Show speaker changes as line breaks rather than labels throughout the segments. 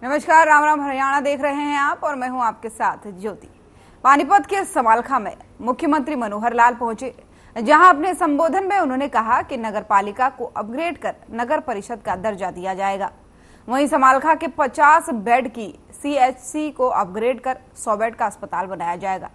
नमस्कार, राम राम हरियाणा देख रहे हैं आप और मैं हूं आपके साथ ज्योति। पानीपत के समालखा में मुख्यमंत्री मनोहर लाल पहुंचे, जहां अपने संबोधन में उन्होंने कहा कि नगर पालिका को अपग्रेड कर नगर परिषद का दर्जा दिया जाएगा। वहीं समालखा के 50 बेड की सीएचसी को अपग्रेड कर 100 बेड का अस्पताल बनाया जाएगा।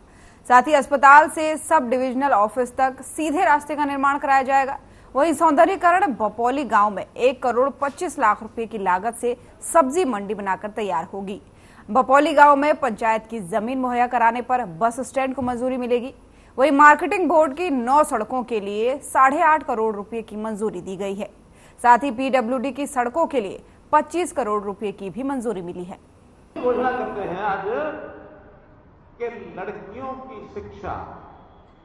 साथ ही अस्पताल से सब डिविजनल ऑफिस तक सीधे रास्ते का निर्माण कराया जाएगा। वहीं सौंदर्यीकरण बपौली गांव में 1 करोड़ 25 लाख रुपए की लागत से सब्जी मंडी बनाकर तैयार होगी। बपौली गांव में पंचायत की जमीन मुहैया कराने पर बस स्टैंड को मंजूरी मिलेगी। वहीं मार्केटिंग बोर्ड की 9 सड़कों के लिए 8.5 करोड़ रुपए की मंजूरी दी गई है। साथ ही पीडब्ल्यूडी की सड़कों के लिए 25 करोड़ रुपए की भी मंजूरी मिली है।
घोषणा करते हैं आज कि लड़कियों की शिक्षा,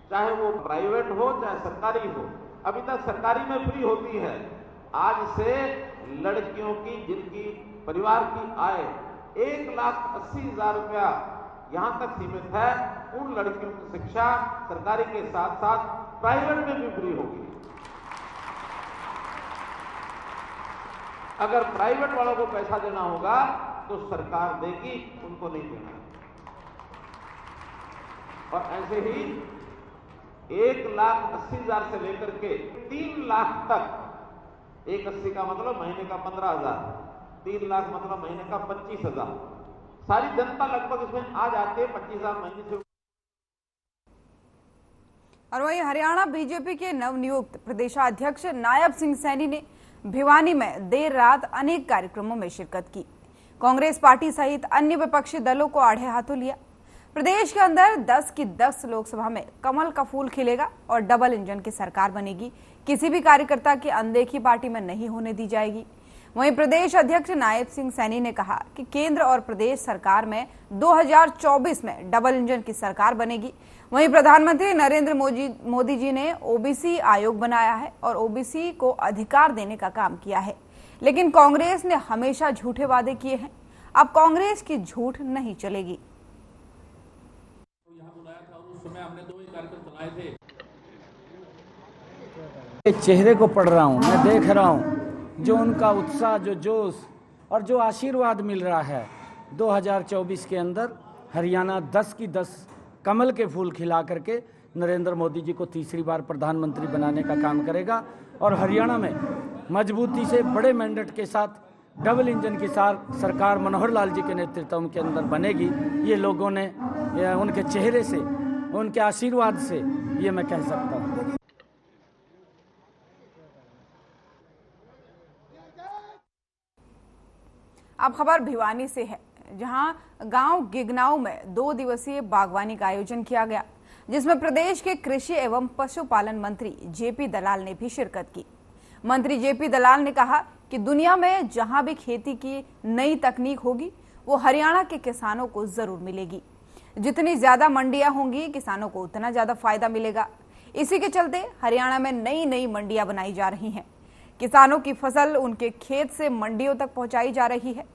चाहे वो प्राइवेट हो चाहे सरकारी हो, अभी तक सरकारी में फ्री होती है। आज से लड़कियों की, जिनकी परिवार की आय 1,80,000 रुपया यहां तक सीमित है, उन लड़कियों की शिक्षा सरकारी के साथ साथ प्राइवेट में भी फ्री होगी। अगर प्राइवेट वालों को पैसा देना होगा तो सरकार देगी, उनको नहीं देना। और ऐसे ही 1,80,000 से लेकर के 3 लाख तक, 1,80 का मतलब महीने का 15,000, 3 लाख मतलब महीने का 25,000। सारी जनता लगभग इसमें आ जाती है 25,000 महीने से।
और वहीं हरियाणा बीजेपी के नवनियुक्त प्रदेशाध्यक्ष नायब सिंह सैनी ने भिवानी में देर रात अनेक कार्यक्रमों में शिरकत की। कांग्रेस पार्टी सहित अन्य विपक्षी दलों को आड़े हाथों लिया। प्रदेश के अंदर 10 की 10 लोकसभा में कमल का फूल खिलेगा और डबल इंजन की सरकार बनेगी। किसी भी कार्यकर्ता की अनदेखी पार्टी में नहीं होने दी जाएगी। वहीं प्रदेश अध्यक्ष नायब सिंह सैनी ने कहा कि केंद्र और प्रदेश सरकार में 2024 में डबल इंजन की सरकार बनेगी। वहीं प्रधानमंत्री नरेंद्र मोदी जी ने ओबीसी आयोग बनाया है और ओबीसी को अधिकार देने का काम किया है, लेकिन कांग्रेस ने हमेशा झूठे वादे किए हैं। अब कांग्रेस की झूठ नहीं चलेगी।
हमने 2 ही कार्यक्रम चलाए थे।
चेहरे को पढ़ रहा हूँ, मैं देख रहा हूँ जो उनका उत्साह, जो जोश और जो आशीर्वाद मिल रहा है। 2024 के अंदर हरियाणा 10 की 10 कमल के फूल खिला करके नरेंद्र मोदी जी को तीसरी बार प्रधानमंत्री बनाने का काम करेगा और हरियाणा में मजबूती से बड़े मैंडेट के साथ डबल इंजन की सरकार मनोहर लाल जी के नेतृत्व के अंदर बनेगी। ये लोगों ने उनके चेहरे से, उनके आशीर्वाद से ये मैं कह सकता हूँ।
अब खबर भिवानी से है, जहां गांव गिगनाऊ में 2 दिवसीय बागवानी का आयोजन किया गया, जिसमें प्रदेश के कृषि एवं पशुपालन मंत्री जेपी दलाल ने भी शिरकत की। मंत्री जेपी दलाल ने कहा कि दुनिया में जहां भी खेती की नई तकनीक होगी वो हरियाणा के किसानों को जरूर मिलेगी। जितनी ज्यादा मंडियां होंगी किसानों को उतना ज्यादा फायदा मिलेगा। इसी के चलते हरियाणा में नई नई मंडियां बनाई जा रही हैं। किसानों की फसल उनके खेत से मंडियों तक पहुंचाई जा रही है।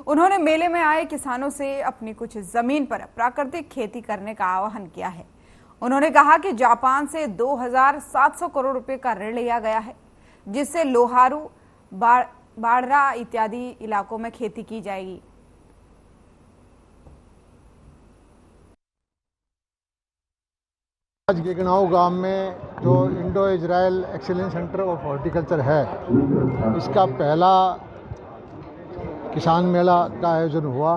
उन्होंने मेले में आए किसानों से अपनी कुछ जमीन पर प्राकृतिक खेती करने का आह्वान किया है। उन्होंने कहा कि जापान से 2,700 करोड़ रुपए का ऋण लिया गया है, जिससे लोहारू, बाड़रा इत्यादि इलाकों में खेती की जाएगी।
आज गिगनाऊ गांव में जो Indo Israel excellence centre of horticulture है, इसका पहला किसान मेला का आयोजन हुआ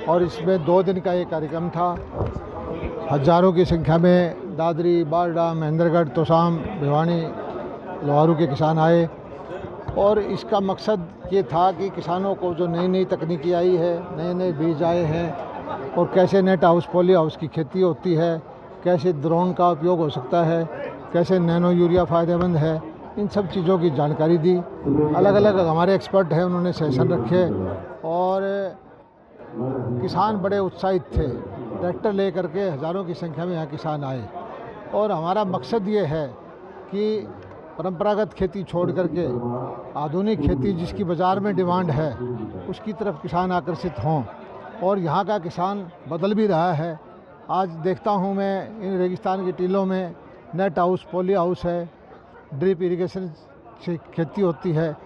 और इसमें 2 दिन का ये कार्यक्रम था। हजारों की संख्या में दादरी, बारडा, महेंद्रगढ़, तोसाम, भिवानी, लोहारू के किसान आए और इसका मकसद ये था कि किसानों को जो नई नई तकनीकी आई है, नए नए बीज आए हैं और कैसे नेट हाउस, पॉली हाउस की खेती होती है, कैसे ड्रोन का उपयोग हो सकता है, कैसे नैनो यूरिया फ़ायदेमंद है, इन सब चीज़ों की जानकारी दी। अलग अलग हमारे एक्सपर्ट हैं, उन्होंने सेशन रखे और किसान बड़े उत्साहित थे। ट्रैक्टर ले करके हज़ारों की संख्या में यहाँ किसान आए और हमारा मकसद ये है कि परंपरागत खेती छोड़ करके आधुनिक खेती जिसकी बाज़ार में डिमांड है उसकी तरफ किसान आकर्षित हों और यहाँ का किसान बदल भी रहा है। आज देखता हूँ मैं इन रेगिस्तान की टीलों में नेट हाउस, पॉली हाउस है, ड्रिप इरिगेशन से खेती होती है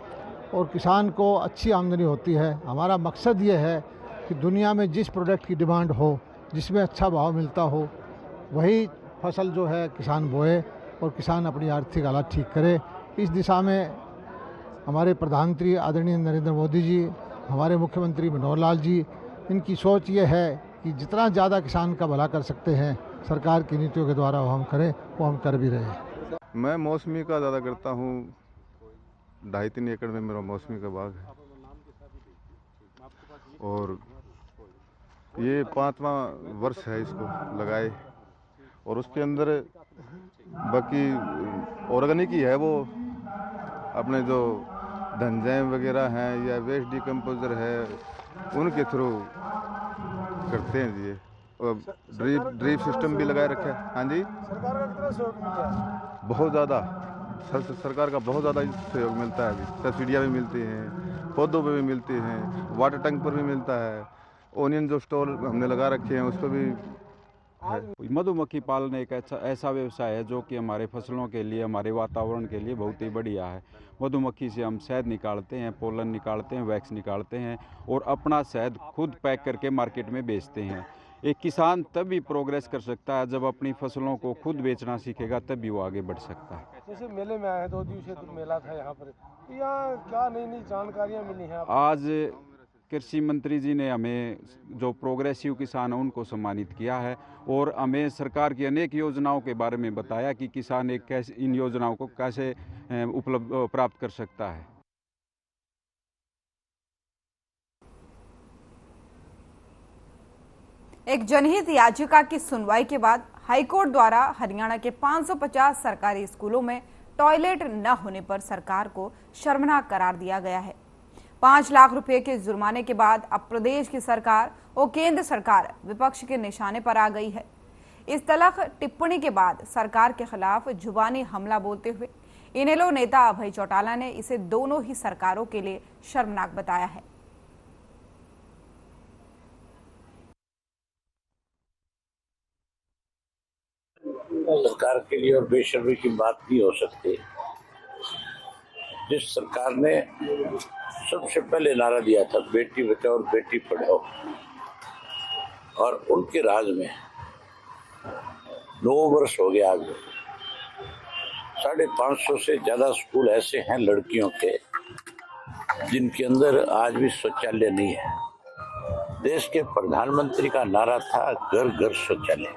और किसान को अच्छी आमदनी होती है। हमारा मकसद ये है कि दुनिया में जिस प्रोडक्ट की डिमांड हो, जिसमें अच्छा भाव मिलता हो, वही फसल जो है किसान बोए और किसान अपनी आर्थिक हालात ठीक करे। इस दिशा में हमारे प्रधानमंत्री आदरणीय नरेंद्र मोदी जी, हमारे मुख्यमंत्री मनोहर लाल जी, इनकी सोच ये है कि जितना ज़्यादा किसान का भला कर सकते हैं सरकार की नीतियों के द्वारा वो हम करें, वो हम कर भी रहे हैं।
मैं मौसमी का ज़्यादा करता हूँ। 2.5-3 एकड़ में मेरा मौसमी का बाग है और ये 5वां वर्ष है इसको लगाए और उसके अंदर बाकी ऑर्गेनिक ही है, वो अपने जो धनजैम वगैरह हैं या वेस्ट डिकम्पोजर है उनके थ्रू करते हैं जी। और ड्रिप सिस्टम भी लगाए रखा है। हाँ जी, सरकार का कितना सहयोग मिलता है? बहुत ज़्यादा सरकार का बहुत ज़्यादा सहयोग मिलता है। अभी सब्सिडियाँ भी मिलती हैं, पौधों पे भी मिलती हैं, वाटर टैंक पर भी मिलता है, ओनियन जो स्टॉल हमने लगा रखे हैं उस पर भी है।
मधुमक्खी पालन एक ऐसा व्यवसाय है जो कि हमारे फसलों के लिए, हमारे वातावरण के लिए बहुत ही बढ़िया है। मधुमक्खी से हम शहद निकालते हैं, पोलन निकालते हैं, वैक्स निकालते हैं और अपना शहद खुद पैक करके मार्केट में बेचते हैं। एक किसान तभी प्रोग्रेस कर सकता है जब अपनी फसलों को खुद बेचना सीखेगा, तभी वो आगे बढ़ सकता है।
जैसे मेले में आए हैं, 2 दिवसीय मेला था यहाँ पर, यहाँ क्या नई नई जानकारियाँ मिली हैं?
आज कृषि मंत्री जी ने हमें जो प्रोग्रेसिव किसान हैं उनको सम्मानित किया है और हमें सरकार की अनेक योजनाओं के बारे में बताया कि किसान एक कैसे इन योजनाओं को कैसे उपलब्ध प्राप्त कर सकता है।
एक जनहित याचिका की सुनवाई के बाद हाईकोर्ट द्वारा हरियाणा के 550 सरकारी स्कूलों में टॉयलेट न होने पर सरकार को शर्मनाक करार दिया गया है। 5 लाख रुपए के जुर्माने के बाद अब प्रदेश की सरकार और केंद्र सरकार विपक्ष के निशाने पर आ गई है। इस तलख टिप्पणी के बाद सरकार के खिलाफ जुबानी हमला बोलते हुए इनेलो नेता अभय चौटाला ने इसे दोनों ही सरकारों के लिए शर्मनाक बताया है।
सरकार के लिए और बेशर्मी की बात नहीं हो सकती। जिस सरकार ने सबसे पहले नारा दिया था बेटी बचाओ और बेटी पढ़ाओ, और उनके राज में 9 वर्ष हो गया। आज 550 से ज्यादा स्कूल ऐसे हैं लड़कियों के जिनके अंदर आज भी शौचालय नहीं है। देश के प्रधानमंत्री का नारा था घर घर शौचालय।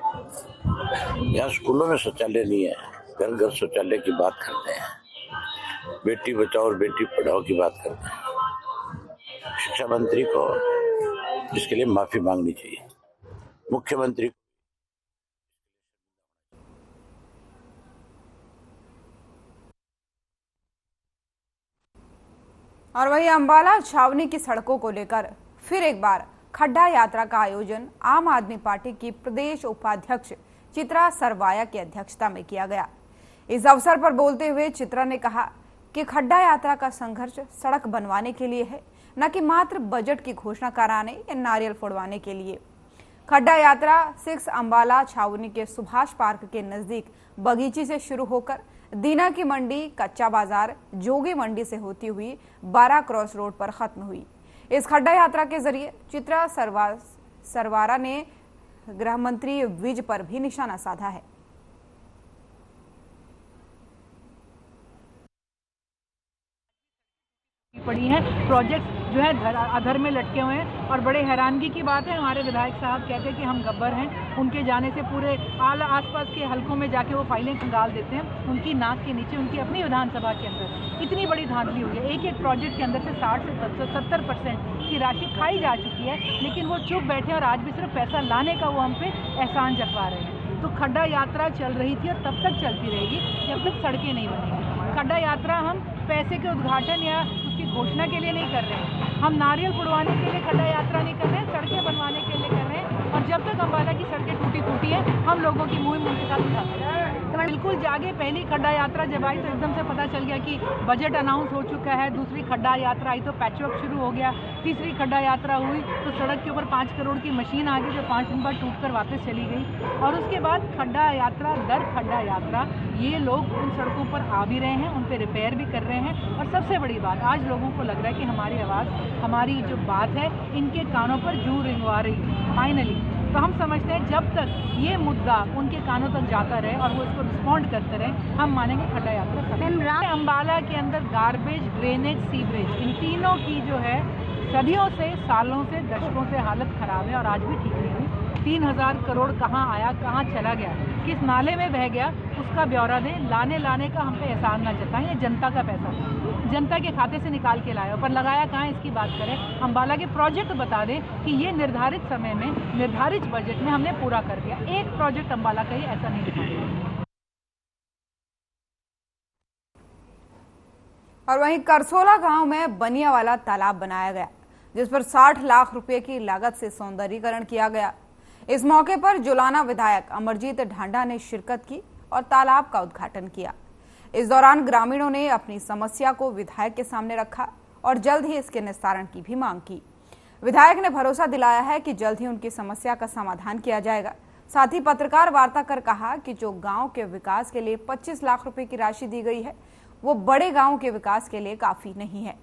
यहाँ स्कूलों में शौचालय नहीं है, घर घर शौचालय की बात करते हैं, बेटी बचाओ और बेटी पढ़ाओ की बात करते हैं। शिक्षा मंत्री को इसके लिए माफी मांगनी चाहिए, मुख्यमंत्री।
और वही अंबाला छावनी की सड़कों को लेकर फिर एक बार खड्डा यात्रा का आयोजन आम आदमी पार्टी की प्रदेश उपाध्यक्ष चित्रा सरवाया की अध्यक्षता में किया गया। इस अवसर पर बोलते हुए चित्रा ने कहा कि खड्डा यात्रा का संघर्ष सड़क बनवाने के लिए है, न कि मात्र बजट की घोषणा कराने या नारियल फोड़वाने के लिए। खड्डा यात्रा 6 अंबाला छावनी के सुभाष पार्क के नजदीक बगीची से शुरू होकर दीना की मंडी, कच्चा बाजार, जोगी मंडी से होती हुई 12 क्रॉस रोड पर खत्म हुई। इस खड्डा यात्रा के जरिए चित्रा सरवारा ने गृह मंत्री विज पर भी निशाना साधा है।
पड़ी है, प्रोजेक्ट जो है अधर में लटके हुए हैं और बड़े हैरानगी की बात है। हमारे विधायक साहब कहते हैं कि हम गब्बर हैं, उनके जाने से पूरे आसपास के हलकों में जाके वो फाइलें खंगाल देते हैं। उनकी नाक के नीचे उनकी अपनी विधानसभा के अंदर इतनी बड़ी धांधली हुई है। एक प्रोजेक्ट के अंदर से 60 से 70% की राशि खाई जा चुकी है, लेकिन वो चुप बैठे और आज भी सिर्फ पैसा लाने का वो हम पे एहसान जतवा रहे हैं। तो खड्डा यात्रा चल रही थी और तब तक चलती रहेगी जब तक सड़कें नहीं बनेंगी। खड्डा यात्रा हम पैसे के उद्घाटन या उसकी घोषणा के लिए नहीं कर रहे हैं, हम नारियल फुड़वाने के लिए खड्डा यात्रा नहीं कर रहे हैं, सड़कें बनवाने के लिए कर रहे हैं। और जब तक अंबाला की सड़कें टूटी फूटी है, हम लोगों की मुँह के साथ उठाते हैं। बिल्कुल जागे। पहली खड्डा यात्रा जब आई तो एकदम से पता चल गया कि बजट अनाउंस हो चुका है। दूसरी खड्डा यात्रा आई तो पैचवर्क शुरू हो गया। तीसरी खड्डा यात्रा हुई तो सड़क के ऊपर 5 करोड़ की मशीन आ गई जो 5 दिन बाद टूटकर वापस चली गई। और उसके बाद खड्डा यात्रा दर खड्डा यात्रा ये लोग उन सड़कों पर आ भी रहे हैं, उन पर रिपेयर भी कर रहे हैं। और सबसे बड़ी बात, आज लोगों को लग रहा है कि हमारी आवाज़, हमारी जो बात है, इनके कानों पर जू रिंगवा रही है फाइनली। तो हम समझते हैं जब तक ये मुद्दा उनके कानों तक जाता रहे और वो इसको रिस्पॉन्ड करते रहे, हम मानेंगे खड्डा यात्रा। अम्बाला के अंदर गार्बेज, ड्रेनेज, सीवरेज, इन तीनों की जो है सदियों से, सालों से, दशकों से हालत ख़राब है और आज भी ठीक नहीं हुई। 3000 करोड़ कहाँ आया, कहाँ चला गया, किस नाले में बह गया, उसका ब्यौरा दें। लाने का हम पे एहसान ना जताएं। ये जनता का पैसा जनता के खाते से निकाल के लाया, पर लगाया कहाँ, इसकी बात करें। अम्बाला के प्रोजेक्ट बता दें कि ये निर्धारित समय में, निर्धारित बजट में हमने पूरा कर दिया। एक प्रोजेक्ट अम्बाला का ही ऐसा नहीं दिखाया।
और वहीं करसोला गांव में बनिया वाला तालाब बनाया गया, जिस पर 60 लाख रुपए की लागत से सौंदर्यीकरण किया गया। इस मौके पर जुलाना विधायक अमरजीत ढांडा ने शिरकत की और तालाब का उद्घाटन किया। इस दौरान ग्रामीणों ने अपनी समस्या को विधायक के सामने रखा और जल्द ही इसके निस्तारण की भी मांग की। विधायक ने भरोसा दिलाया है कि जल्द ही उनकी समस्या का समाधान किया जाएगा। साथ ही पत्रकार वार्ता कर कहा कि जो गांव के विकास के लिए 25 लाख रुपए की राशि दी गई है, वो बड़े गांव के विकास के लिए काफी नहीं है।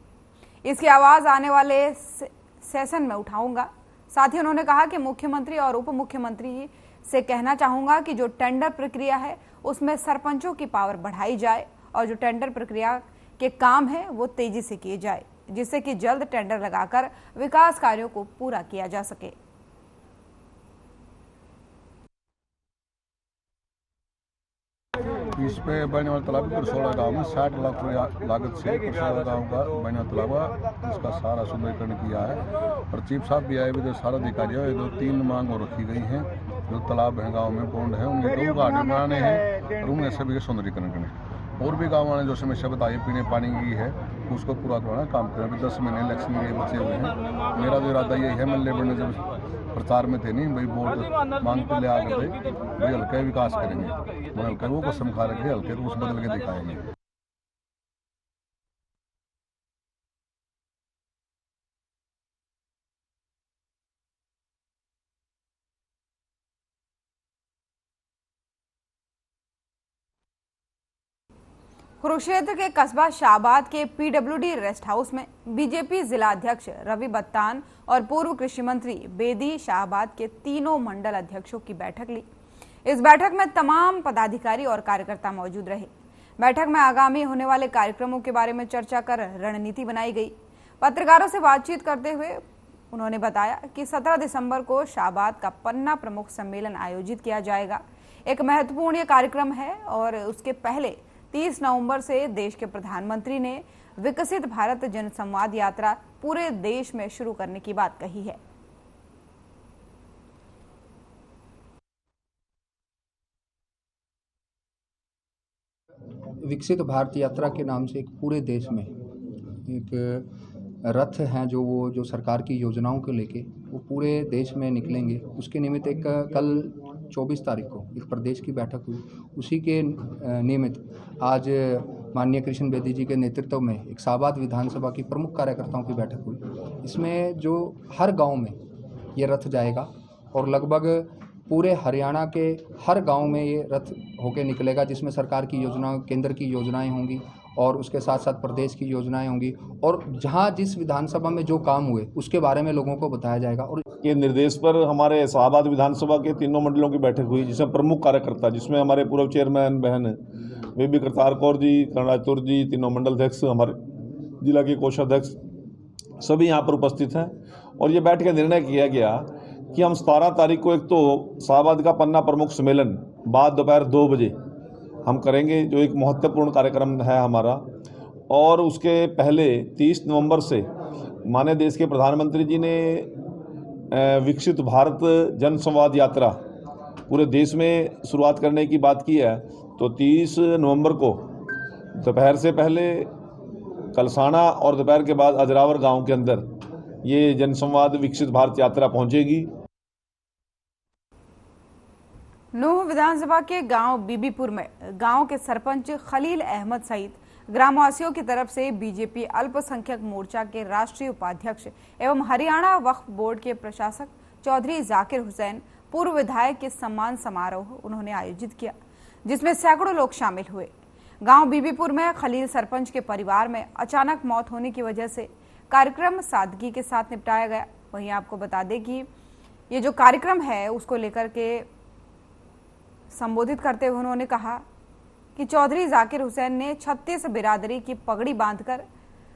इसकी आवाज आने वाले सेशन में उठाऊंगा। साथ ही उन्होंने कहा कि मुख्यमंत्री और उप मुख्यमंत्री से कहना चाहूंगा कि जो टेंडर प्रक्रिया है उसमें सरपंचों की पावर बढ़ाई जाए और जो टेंडर प्रक्रिया के काम है वो तेजी से किए जाए, जिससे कि जल्द टेंडर लगाकर विकास कार्यों को पूरा किया जा सके।
इसमें बनने वाला तालाब करसोला गांव में 60 लाख रुपये लागत से करसोला गांव का बनने वाला तालाब, इसका सारा सुंदरीकरण किया है। और चीफ साहब भी आए हुए थे, सारा अधिकारी है। 2-3 मांग और रखी गई हैं। जो तालाब है गांव में, पौंड है, उनके 2 घाटे बनाने हैं और उनमें सभी के सौंदर्यीकरण करने। और भी गाँव वाले जो समस्या बताई पीने पानी की है, उसको पूरा करवाना काम करें। अभी 10 महीने इलेक्शन के बचे हुए हैं। मेरा जो इरादा यही है, मैं लेबर ने जब प्रचार में थे नहीं भाई, वोट मांग पे ले आकर भाई हल्का विकास करेंगे, मैं हल्का वो कसम खा रखे, हल्के तो उस बदल के दिखाएंगे।
कुरुक्षेत्र के कस्बा शाहबाद के पीडब्ल्यूडी रेस्ट हाउस में बीजेपी जिला अध्यक्ष रवि बत्तान और पूर्व कृषि मंत्री बेदी शाहबाद के तीनों मंडल अध्यक्षों की बैठक ली। इस बैठक में तमाम पदाधिकारी और कार्यकर्ता मौजूद रहे। बैठक में आगामी होने वाले कार्यक्रमों के बारे में चर्चा कर रणनीति बनाई गई। पत्रकारों से बातचीत करते हुए उन्होंने बताया कि 17 दिसंबर को शाहबाद का पन्ना प्रमुख सम्मेलन आयोजित किया जाएगा। एक महत्वपूर्ण कार्यक्रम है और उसके पहले 30 नवंबर से देश के प्रधानमंत्री ने विकसित भारत जनसंवाद यात्रा पूरे देश में शुरू करने की बात कही है।
विकसित भारत यात्रा के नाम से एक पूरे देश में एक रथ हैं जो सरकार की योजनाओं को लेके वो पूरे देश में निकलेंगे। उसके निमित्त एक कल 24 तारीख को एक प्रदेश की बैठक हुई। उसी के निमित्त आज माननीय कृष्ण बेदी जी के नेतृत्व में एक शाहबाद विधानसभा की प्रमुख कार्यकर्ताओं की बैठक हुई। इसमें जो हर गांव में ये रथ जाएगा और लगभग पूरे हरियाणा के हर गांव में ये रथ होके निकलेगा, जिसमें सरकार की योजनाएं, केंद्र की योजनाएं होंगी और उसके साथ साथ प्रदेश की योजनाएं होंगी और जहां जिस विधानसभा में जो काम हुए उसके बारे में लोगों को बताया जाएगा। और
के निर्देश पर हमारे शाहबाद विधानसभा के तीनों मंडलों की बैठक हुई, जिसमें प्रमुख कार्यकर्ता, जिसमें हमारे पूर्व चेयरमैन बहन बेबी करतार कौर जी, कर्णाचौर जी, तीनों मंडल अध्यक्ष, हमारे जिला के कोषाध्यक्ष, सभी यहाँ पर उपस्थित हैं। और ये बैठ के निर्णय किया गया कि हम 17 तारीख को एक तो शाहबाद का पन्ना प्रमुख सम्मेलन बाद दोपहर 2 बजे हम करेंगे, जो एक महत्वपूर्ण कार्यक्रम है हमारा। और उसके पहले 30 नवंबर से माननीय देश के प्रधानमंत्री जी ने विकसित भारत जनसंवाद यात्रा पूरे देश में शुरुआत करने की बात की है। तो 30 नवंबर को दोपहर से पहले कलसाना और दोपहर के बाद अजरावर गांव के अंदर ये जनसंवाद विकसित भारत यात्रा पहुंचेगी।
नूह विधानसभा के गांव बीबीपुर में गांव के सरपंच खलील अहमद सहित ग्रामवासियों की तरफ से बीजेपी अल्पसंख्यक मोर्चा के राष्ट्रीय उपाध्यक्ष एवं हरियाणा वक्फ बोर्ड के प्रशासक चौधरी जाकिर हुसैन पूर्व विधायक के सम्मान समारोह उन्होंने आयोजित किया, जिसमें सैकड़ों लोग शामिल हुए। गांव बीबीपुर में खलील सरपंच के परिवार में अचानक मौत होने की वजह से कार्यक्रम सादगी के साथ निपटाया गया। वहीं आपको बता दें कि ये जो कार्यक्रम है उसको लेकर के संबोधित करते हुए उन्होंने कहा कि चौधरी जाकिर हुसैन ने 36 बिरादरी की पगड़ी बांधकर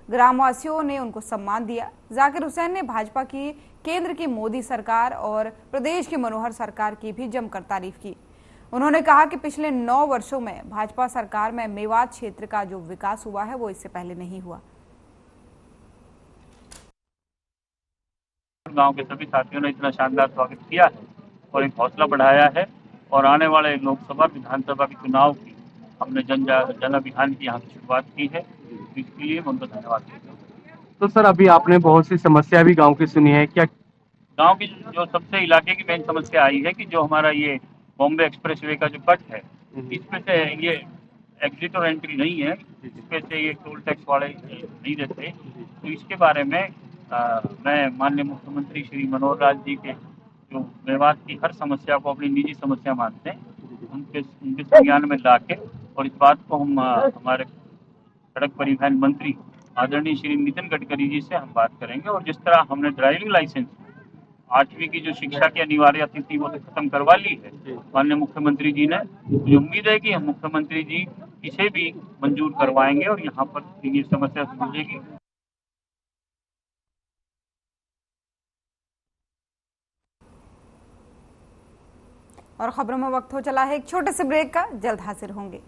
ग्रामवासियों ने उनको सम्मान दिया। जाकिर हुसैन ने भाजपा की केंद्र की मोदी सरकार और प्रदेश की मनोहर सरकार की भी जमकर तारीफ की। उन्होंने कहा कि पिछले 9 वर्षों में भाजपा सरकार में मेवात क्षेत्र का जो विकास हुआ है वो इससे पहले नहीं हुआ।
गांव के सभी साथियों ने इतना शानदार स्वागत किया है और एक हौसला बढ़ाया है और आने वाले लोकसभा विधानसभा के चुनाव की हमने जन अभियान की यहाँ से शुरुआत की है, इसके लिए मैं उनको धन्यवाद देता हूँ।
तो सर अभी आपने बहुत सी समस्या भी गांव की सुनी है, क्या
गांव की जो सबसे इलाके की मेन समस्या आई है कि जो हमारा ये बॉम्बे एक्सप्रेसवे का जो कट है इसमें से ये एग्जिट और एंट्री नहीं है, इसमें से ये टोल टैक्स वाले नहीं देते, तो इसके बारे में मैं माननीय मुख्यमंत्री श्री मनोहर लाल जी के जो मेवात की हर समस्या को अपनी निजी समस्या मानते हैं उनके संज्ञान में ला के और इस बात को हम हमारे सड़क परिवहन मंत्री आदरणीय श्री नितिन गडकरी जी से हम बात करेंगे और जिस तरह हमने ड्राइविंग लाइसेंस 8वीं की जो शिक्षा की अनिवार्यता थी वो तो खत्म करवा ली है माननीय मुख्यमंत्री जी ने। मुझे उम्मीद है कि हम मुख्यमंत्री जी इसे भी मंजूर करवाएंगे और यहाँ पर ये समस्या सुलझेगी।
और खबरों में वक्त हो चला है एक छोटे से ब्रेक का, जल्द हाजिर होंगे।